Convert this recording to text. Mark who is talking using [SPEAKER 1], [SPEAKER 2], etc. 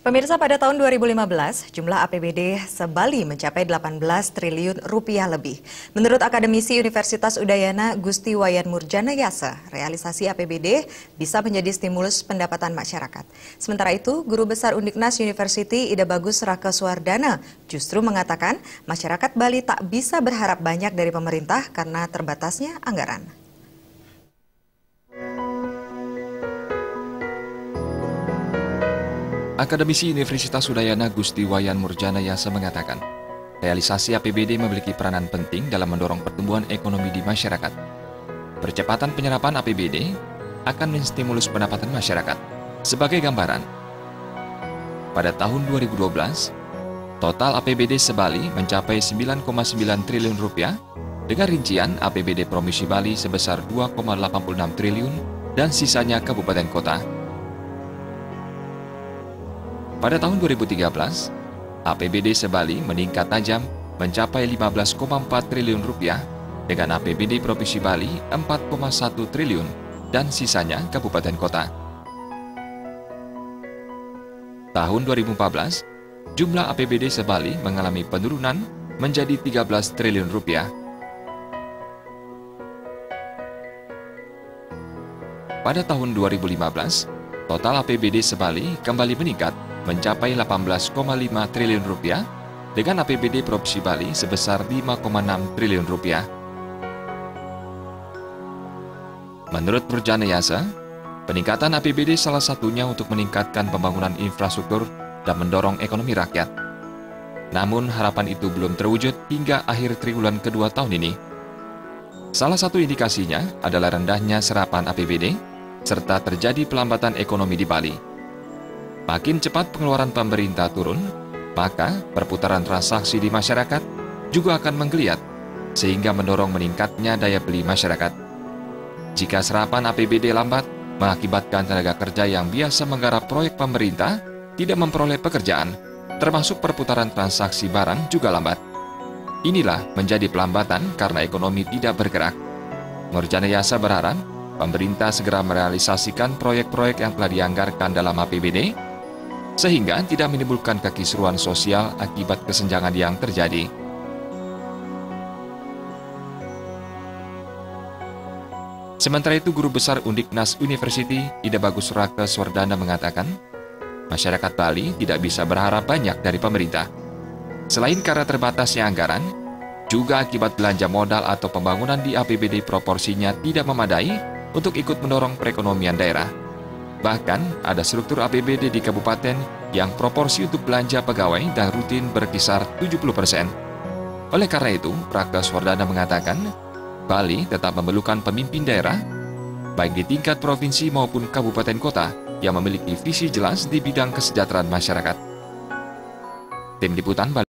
[SPEAKER 1] Pemirsa, pada tahun 2015, jumlah APBD se-Bali mencapai 18 triliun rupiah lebih. Menurut akademisi Universitas Udayana Gusti Wayan Murjanayasa, realisasi APBD bisa menjadi stimulus pendapatan masyarakat. Sementara itu, Guru Besar Undiknas University Ida Bagus Rakeswardana justru mengatakan masyarakat Bali tak bisa berharap banyak dari pemerintah karena terbatasnya anggaran.
[SPEAKER 2] Akademisi Universitas Udayana Gusti Wayan Murjanayasa mengatakan, realisasi APBD memiliki peranan penting dalam mendorong pertumbuhan ekonomi di masyarakat. Percepatan penyerapan APBD akan menstimulus pendapatan masyarakat. Sebagai gambaran, pada tahun 2012, total APBD se-Bali mencapai 9,9 triliun rupiah, dengan rincian APBD Provinsi Bali sebesar 2,86 triliun dan sisanya kabupaten kota. Pada tahun 2013, APBD se-Bali meningkat tajam mencapai 15,4 triliun rupiah dengan APBD Provinsi Bali 4,1 triliun dan sisanya kabupaten kota. Tahun 2014, jumlah APBD se-Bali mengalami penurunan menjadi 13 triliun rupiah. Pada tahun 2015, total APBD se-Bali kembali meningkat mencapai 18,5 triliun rupiah dengan APBD Provinsi Bali sebesar 5,6 triliun rupiah. Menurut Murjanayasa, peningkatan APBD salah satunya untuk meningkatkan pembangunan infrastruktur dan mendorong ekonomi rakyat. Namun harapan itu belum terwujud hingga akhir triwulan kedua tahun ini. Salah satu indikasinya adalah rendahnya serapan APBD serta terjadi pelambatan ekonomi di Bali. Makin cepat pengeluaran pemerintah turun, maka perputaran transaksi di masyarakat juga akan menggeliat, sehingga mendorong meningkatnya daya beli masyarakat. Jika serapan APBD lambat, mengakibatkan tenaga kerja yang biasa menggarap proyek pemerintah tidak memperoleh pekerjaan, termasuk perputaran transaksi barang juga lambat. Inilah menjadi pelambatan karena ekonomi tidak bergerak. Murjanayasa berharap pemerintah segera merealisasikan proyek-proyek yang telah dianggarkan dalam APBD, sehingga tidak menimbulkan kekisruhan sosial akibat kesenjangan yang terjadi. Sementara itu, Guru Besar Undiknas University Ida Bagus Rakeswardana mengatakan, masyarakat Bali tidak bisa berharap banyak dari pemerintah. Selain karena terbatasnya anggaran, juga akibat belanja modal atau pembangunan di APBD proporsinya tidak memadai untuk ikut mendorong perekonomian daerah. Bahkan, ada struktur APBD di kabupaten yang proporsi untuk belanja pegawai dan rutin berkisar 70%. Oleh karena itu, Rakeswardana mengatakan, Bali tetap memerlukan pemimpin daerah, baik di tingkat provinsi maupun kabupaten kota, yang memiliki visi jelas di bidang kesejahteraan masyarakat. Tim Liputan Bali.